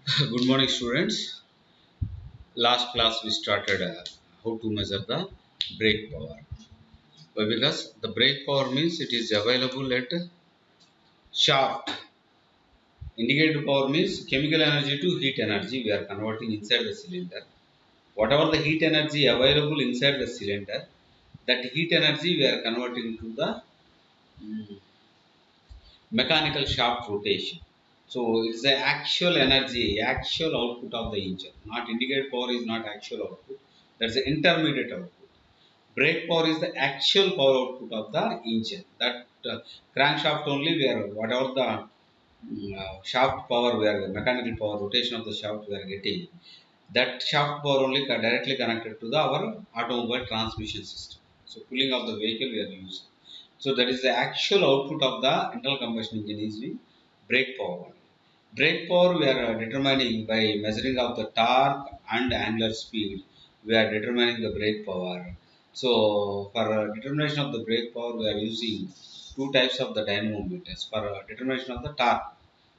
Good morning, students. Last class we started how to measure the brake power. Why? Because the brake power means it is available at shaft. Indicator power means chemical energy to heat energy we are converting inside the cylinder. Whatever the heat energy available inside the cylinder, that heat energy we are converting to the mm, mechanical shaft rotation. So it's the actual energy, actual output of the engine. Not indicator power is not actual output. That's the intermediate output. Brake power is the actual power output of the engine. That crankshaft only where whatever the shaft power we are mechanical power rotation of the shaft we are getting. That shaft power only directly connected to the our automobile transmission system. So cooling of the vehicle we are using. So that is the actual output of the internal combustion engine is the brake power. Brake power we are determining by measuring of the torque and angular speed. We are determining the brake power. So for determination of the brake power, we are using two types of the dynamometers. For determination of the torque,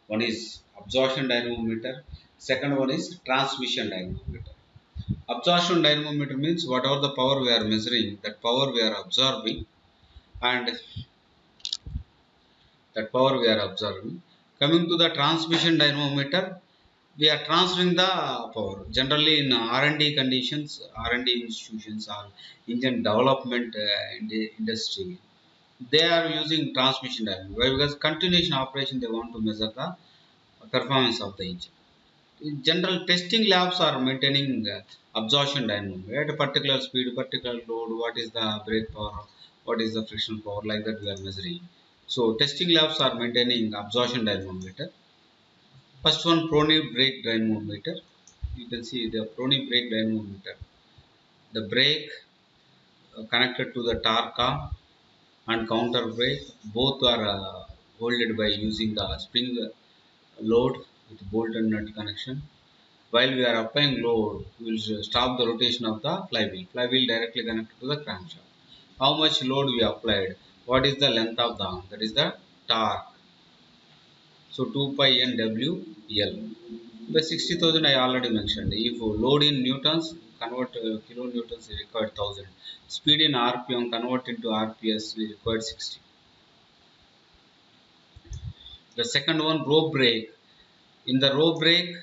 one is absorption dynamometer. Second one is transmission dynamometer. Absorption dynamometer means whatever the power we are measuring, that power we are absorbing, and that power we are observing. Coming to the transmission dynamometer, we are transferring the power. Generally, in R&D conditions, R&D institutions or engine development in the industry, they are using transmission dynamometer. Why? Because continuation operation they want to measure the performance of the engine. In general, testing labs are maintaining absorption dynamometer at a particular speed, particular load. What is the brake power? What is the friction power? Like that we are measuring. So testing labs are maintaining absorption dynamometer. First one, Prony brake dynamometer. You can see the Prony brake dynamometer. The brake connected to the torque arm and counter brake. Both are holded by using the spring load with bolt and nut connection. While we are applying load, we will stop the rotation of the flywheel. Flywheel directly connected to the crankshaft. How much load we applied? What is the length of the arm? That is the torque. So 2 pi n w l. The 60,000 I already mentioned. If load in newtons, convert kilonewtons, we required 1000. Speed in RPM, convert into RPS, we required 60. The second one, rope brake. In the rope brake,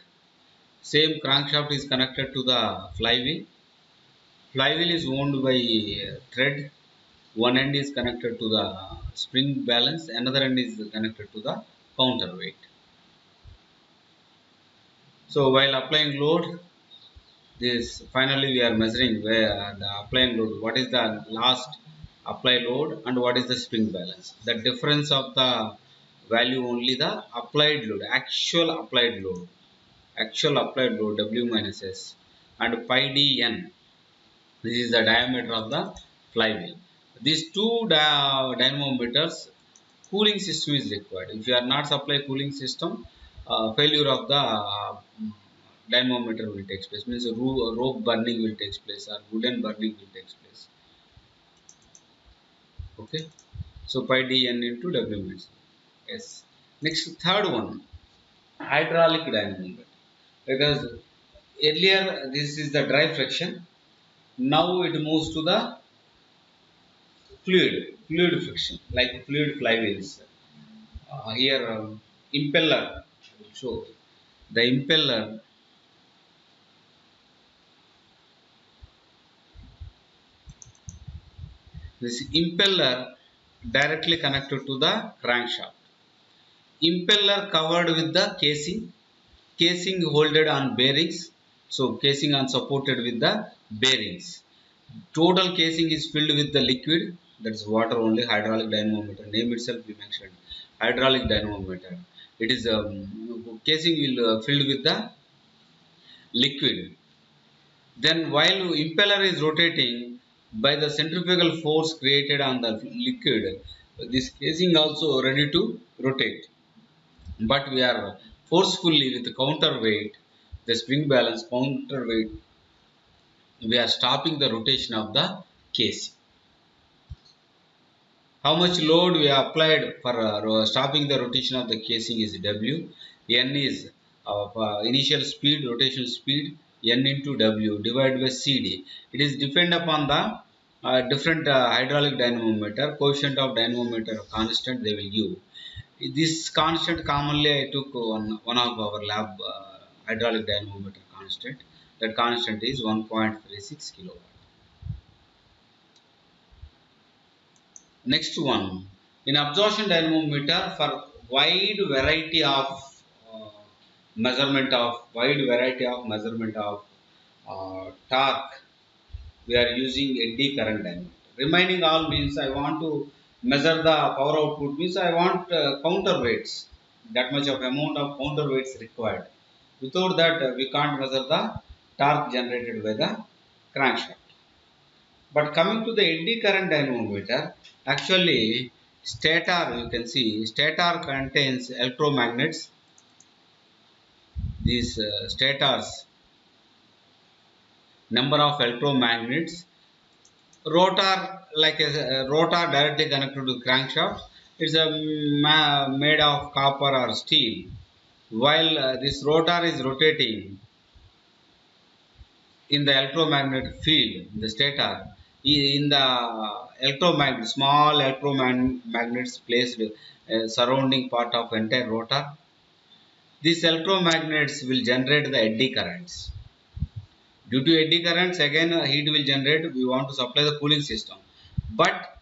same crankshaft is connected to the flywheel. Flywheel is owned by thread. One end is connected to the spring balance, another end is connected to the counterweight. So while applying load, this finally we are measuring where the applying load. What is the last apply load and what is the spring balance? The difference of the value only the applied load, actual applied load W minus S and pi d n. This is the diameter of the flywheel. These two dynamometers, cooling system is required. If you are not supply cooling system, failure of the dynamometer will take place. Means rope burning will take place or wooden burning will take place. Okay. So pi d n into W minus. Yes. Next third one, hydraulic dynamometer. Because earlier this is the dry friction. Now it moves to the fluid friction like fluid flywheels. Here impeller will show the impeller. This impeller directly connected to the crankshaft. Impeller covered with the casing holded on bearings. So casing on supported with the bearings. Total casing is filled with the liquid, that is water only. Hydraulic dynamometer name itself we mentioned, hydraulic dynamometer. It is casing will filled with the liquid. Then while impeller is rotating, by the centrifugal force created on the liquid, this casing also ready to rotate. But we are forcefully with the counterweight, the spring balance counterweight, we are stopping the rotation of the casing. How much load we applied for stopping the rotation of the casing is W. N is of initial speed, rotation speed, N into W divided by CD. It is depend upon the different hydraulic dynamometer, coefficient of dynamometer constant they will give. This constant commonly I took one of our lab hydraulic dynamometer constant. That constant is 1.36 kilowatt. Next one, in absorption dynamometer for wide variety of measurement of torque, we are using eddy current dynamometer. Remaining all means I want to measure the power output means I want counterweights. That much of amount of counterweights required. Without that we can't measure the torque generated by the crankshaft. But coming to the eddy current dynamometer, actually stator, you can see stator contains electromagnets. These stators, number of electromagnets. Rotor, like a rotor directly connected to crankshaft, it's made of copper or steel. While this rotor is rotating in the electromagnetic field, the stator, in the electromagnet, small electromagnets placed surrounding part of entire rotor. These electromagnets will generate the eddy currents. Due to eddy currents, again heat will generate. We want to supply the cooling system, but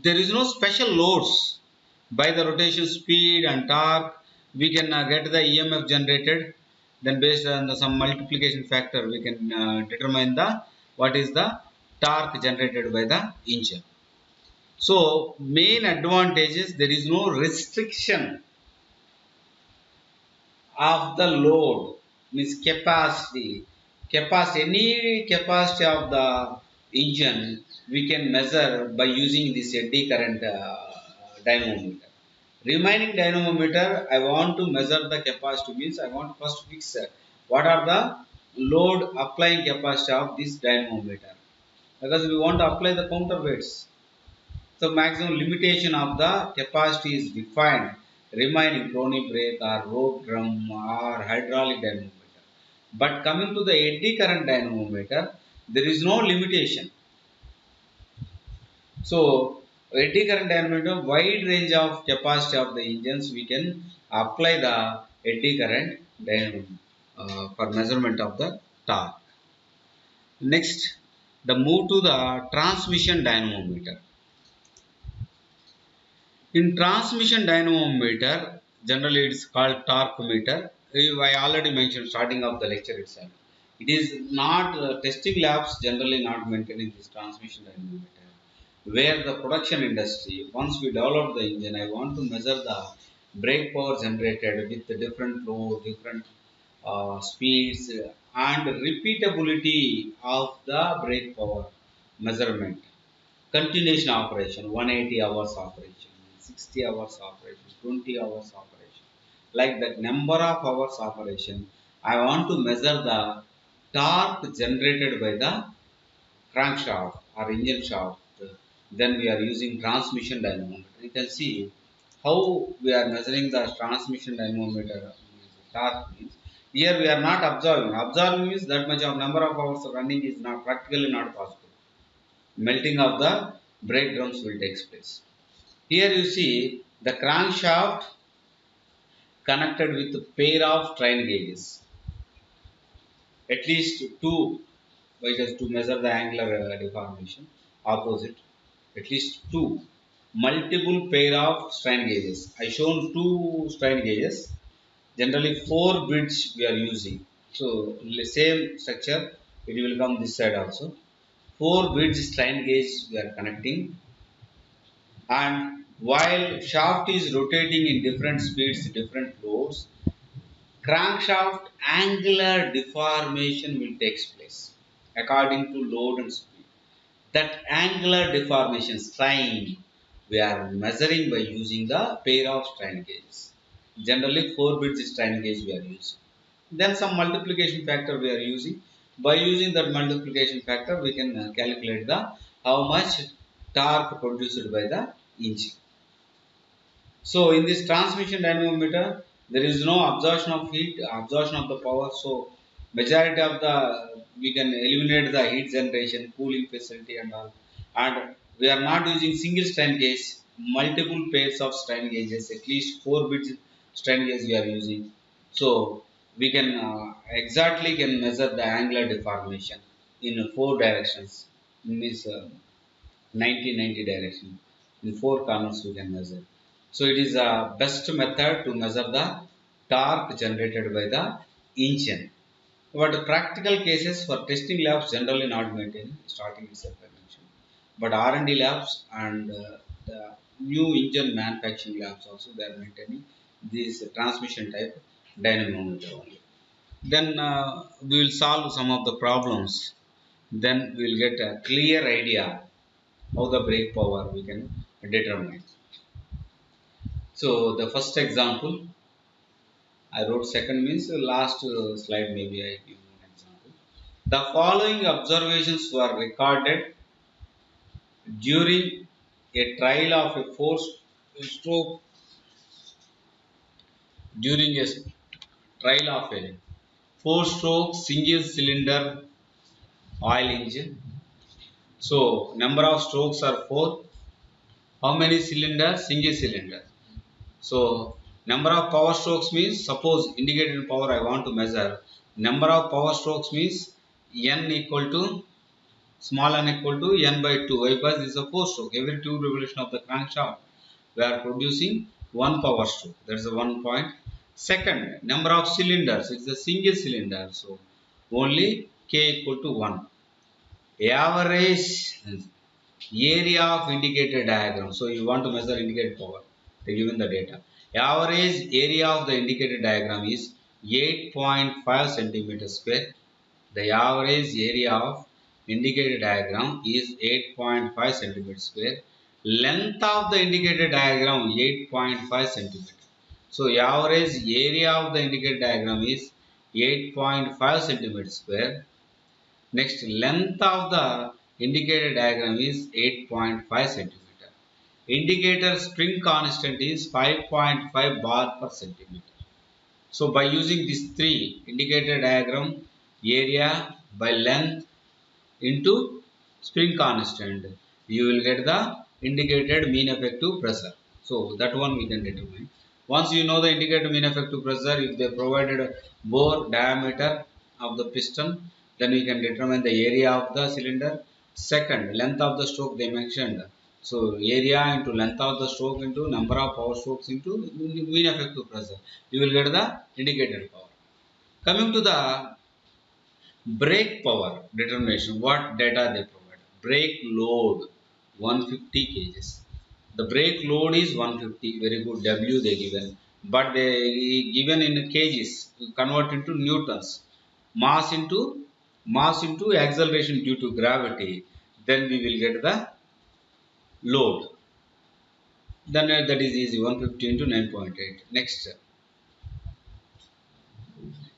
there is no special loads. By the rotation speed and torque, we can get the EMF generated. Then based on some multiplication factor, we can determine the what is the torque generated by the engine. So main advantage is there is no restriction of the load, means capacity. Any capacity of the engine we can measure by using this eddy current dynamometer. Remaining dynamometer, I want to measure the capacity, means I want to first fix what are the load applying capacity of this dynamometer, because we want to apply the counterweights. So maximum limitation of the capacity is defined, remaining crony brake or rope drum or hydraulic dynamometer. But coming to the eddy current dynamometer, there is no limitation. So eddy current dynamometer, wide range of capacity of the engines, we can apply the eddy current dynamometer for measurement of the torque. Next, the move to the transmission dynamometer. In transmission dynamometer, generally it is called torque meter. I already mentioned starting of the lecture itself. It is not testing labs generally not maintaining this transmission dynamometer. Where the production industry, once we develop the engine, I want to measure the brake power generated with the different load, different speeds, and repeatability of the brake power measurement. Continuation operation, 180 hours operation, 60 hours operation, 20 hours operation. Like that number of hours operation, I want to measure the torque generated by the crankshaft or engine shaft. Then we are using transmission dynamometer. You can see how we are measuring the transmission dynamometer torque means. Here we are not observing. Observing means that much of number of hours of running is not practically not possible. Melting of the brake drums will take place. Here you see the crankshaft connected with a pair of strain gauges. At least two, just to measure the angular deformation, opposite. At least two. Multiple pair of strain gauges. I shown two strain gauges. Generally 4 bits we are using. So same structure, it will come this side also. 4 bits strain gauge we are connecting, and while shaft is rotating in different speeds, different loads, crankshaft angular deformation will take place according to load and speed. That angular deformation strain we are measuring by using the pair of strain gauges. Generally 4 bits strain gauge we are using. Then some multiplication factor we are using. By using that multiplication factor, we can calculate the how much torque produced by the engine. So in this transmission dynamometer, There is no absorption of heat, absorption of the power. So majority of the we can eliminate the heat generation, cooling facility and all. And we are not using single strain gauge, multiple pairs of strain gauges, at least 4 bits strain gauge we are using. So we can exactly can measure the angular deformation in 4 directions. Means 90 direction. In 4 corners we can measure. So it is a best method to measure the torque generated by the engine. But practical cases for testing labs generally not maintained, starting itself I mentioned. But R&D labs and the new engine manufacturing labs also they are maintaining this transmission type dynamometer only. Then we will solve some of the problems. Then we will get a clear idea how the brake power we can determine. So the first example I wrote, second means last slide maybe I give you an example. The following observations were recorded during a trial of a four-stroke during a trial of a four-stroke single cylinder oil engine. So number of strokes are 4. How many cylinders? Single cylinder. So number of power strokes means, suppose indicated power I want to measure. Number of power strokes means n equal to small n equal to n by 2. Why? Because this is a 4 stroke. Every 2 revolution of the crankshaft we are producing 1 power stroke. That is the 1 point. Second, number of cylinders. It is a single cylinder. So only k equal to 1. Average area of indicated diagram. So you want to measure indicated power. They given the data. Average area of the indicated diagram is 8.5 centimeter square. The average area of indicated diagram is 8.5 centimeter square. Length of the indicated diagram 8.5 centimeter. So average area of the indicated diagram is 8.5 centimeter square. Next, length of the indicated diagram is 8.5 centimeter. Indicator spring constant is 5.5 bar per centimeter. So by using these three indicator diagram, area by length into spring constant, you will get the indicated mean effective pressure. So that one we can determine. Once you know the indicated mean effective pressure, if they provided bore diameter of the piston, then we can determine the area of the cylinder. Second, length of the stroke they mentioned. So area into length of the stroke into number of power strokes into mean effective pressure. You will get the indicated power. Coming to the brake power determination, what data they provide? Brake load 150 kgs. The brake load is 150, very good. W they given, but they given in kgs. Convert into newtons. Mass into acceleration due to gravity. Then we will get the load. Then that is easy. 150 into 9.8. Next,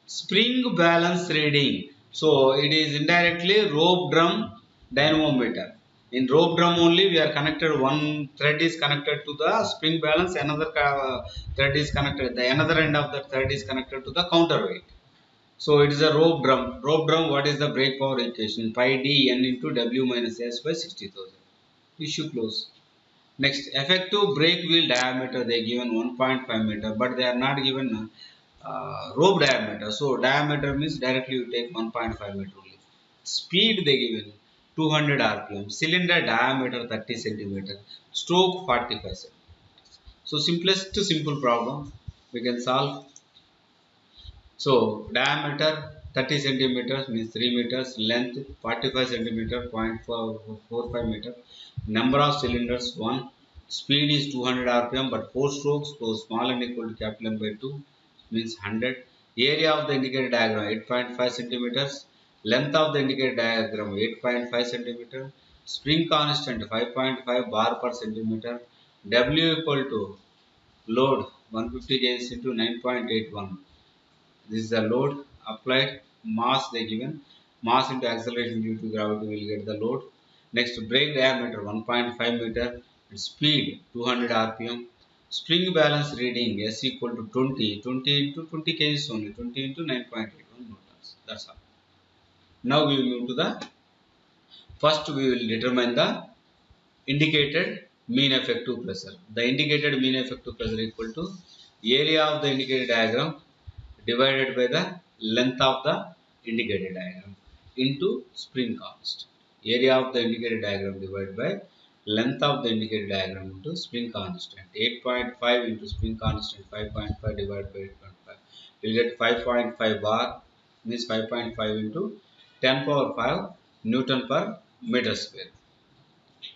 spring balance reading. So it is indirectly rope drum dynamometer. In rope drum only we are connected, one thread is connected to the spring balance, another thread is connected, the another end of the thread is connected to the counterweight. So it is a rope drum. Rope drum, what is the brake power equation? Pi d n into w minus s by 60,000. Issue close. Next, effective brake wheel diameter they given 1.5 meter, but they are not given rope diameter. So diameter means directly you take 1.5 meter only. Speed they given 200 rpm. Cylinder diameter 30 centimeter. Stroke 45 centimeter. So simplest to simple problem we can solve. So diameter 30 centimeters means 3 meters. Length 45 centimeter 0.45 meter. Number of cylinders 1. Speed is 200 rpm but 4 strokes, so small n equal to capital N by 2 means 100. Area of the indicated diagram 8.5 centimeters. Length of the indicated diagram 8.5 centimeter. Spring constant 5.5 bar per centimeter. W equal to load 150 kg into 9.81. This is the load applied. Mass they given. Mass into acceleration due to gravity will get the load. Next, brake diameter 1.5 meter. Speed 200 rpm. spring balance reading S equal to 20, 20 into 20 kgs only, 20 into 9.81 newtons. That's all. Now we will move to the, first we will determine the indicated mean effective pressure. The indicated mean effective pressure equal to area of the indicated diagram divided by the length of the indicated diagram into spring constant. Area of the indicated diagram divided by length of the indicated diagram into spring constant. 8.5 into spring constant 5.5 divided by 8.5. You will get 5.5 bar, means 5.5 into 10 power 5 Newton per meter square.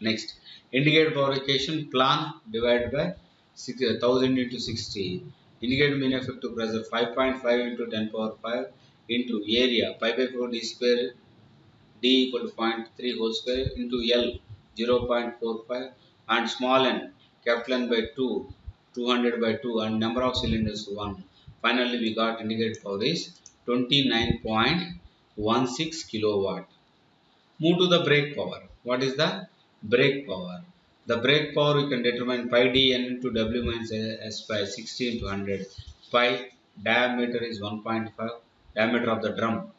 Next, indicated power equation plan divided by 1000 into 60. Indicated mean effective pressure 5.5 into 10 power 5 into area pi by 4 d square d equal to 0.3 whole square into L 0.45 and small n capital N by 2 200 by 2 and number of cylinders 1. Finally, we got indicated power is 29.16 kilowatt. Move to the brake power. What is the brake power? The brake power we can determine pi d n into W minus S by 60 into 100. Pi diameter is 1.5, diameter of the drum,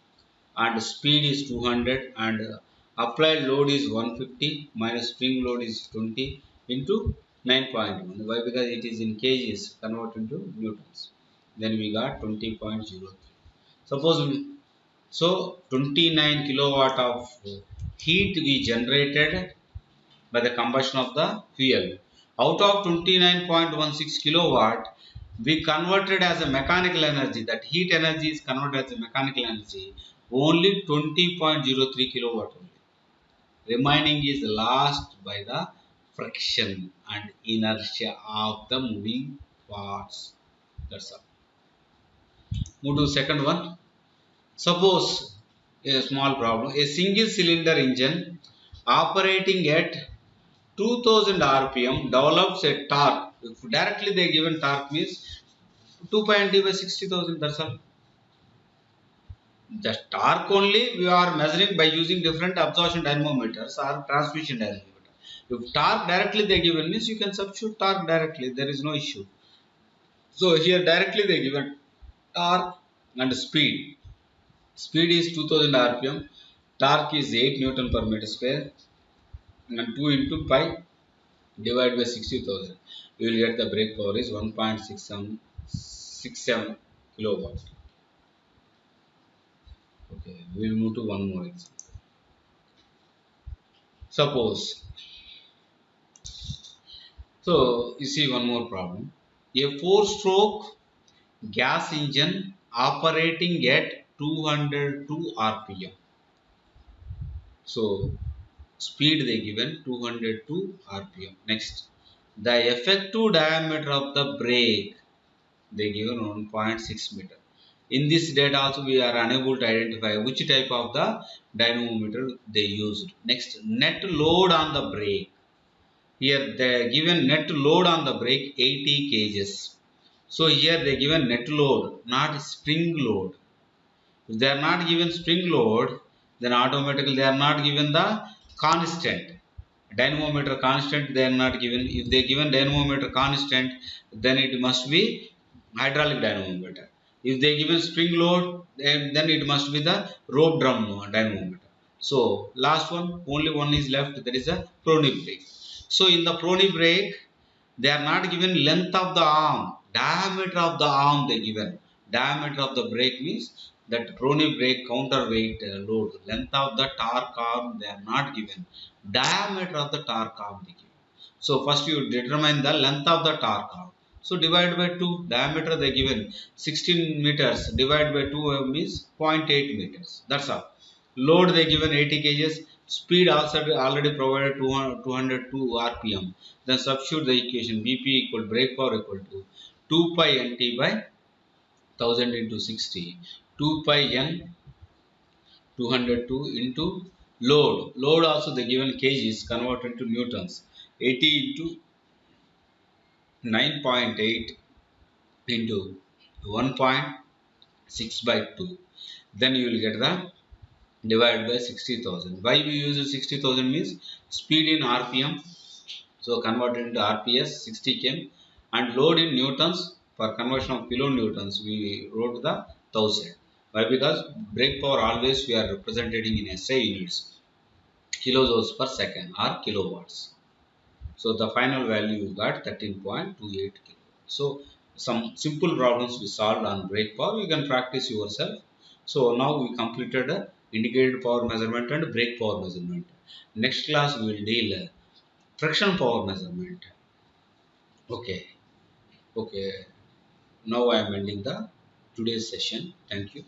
and speed is 200 and applied load is 150 minus spring load is 20 into 9.1. Why? Because it is in kgs, convert into newtons. Then we got 20.03. Suppose so 29 kilowatt of heat we generated by the combustion of the fuel. Out of 29.16 kilowatt, we converted as a mechanical energy. That heat energy is converted as a mechanical energy. Only 20.03 kilowatt only. Remaining is lost by the friction and inertia of the moving parts. That's all. Move to the second one. Suppose a small problem. A single cylinder engine operating at 2000 rpm develops a torque. If directly they given torque means 2 pi nt by 60,000. That's all. The torque only we are measuring by using different absorption dynamometers or transmission dynamometer. If torque directly they given means you can substitute torque directly. There is no issue. So here directly they given torque and speed. Speed is 2000 rpm. Torque is 8 Newton per meter square and 2 into pi divided by 60,000. You will get the brake power is 1.67 kilowatt. Okay, we will move to one more example. Suppose, so you see one more problem. A 4-stroke gas engine operating at 202 rpm. So speed they given 202 rpm. Next, the effective diameter of the brake they given 1.6 meter. In this data also we are unable to identify which type of the dynamometer they used. Next, net load on the brake. Here they given net load on the brake 80 kgs. So here they given net load, not spring load. If they are not given spring load, then automatically they are not given the constant. Dynamometer constant they are not given. If they given dynamometer constant, then it must be hydraulic dynamometer. If they given spring load, then it must be the rope drum dynamometer. So last one, only one is left, that is a Prony brake. So in the Prony brake, they are not given length of the arm, diameter of the arm they given. Diameter of the brake means that Prony brake counterweight load. Length of the torque arm they are not given. Diameter of the torque arm they given. So first you determine the length of the torque arm. So divide by 2, diameter they given 16 meters, divide by 2 means 0.8 meters. That's all. Load they given 80 kgs. Speed also already provided 202 rpm. Then substitute the equation Bp equal brake power equal to 2 pi nt by 1000 into 60. 2 pi n 202 into load. Load also they given kgs, converted to newtons. 80 into 9.8 into 1.6 by 2. Then you will get the divided by 60,000. Why we use 60,000 means speed in rpm. So converted into rps 60 km and load in newtons. For conversion of kilonewtons we wrote the 1000. Why? Because brake power always we are representing in SI units, kilojoules per second or kilowatts. So the final value you got 13.28 kilowatts. So some simple problems we solved on brake power, you can practice yourself. So now we completed indicated power measurement and brake power measurement. Next class we will deal friction power measurement. Okay. Okay. Now I am ending the today's session. Thank you.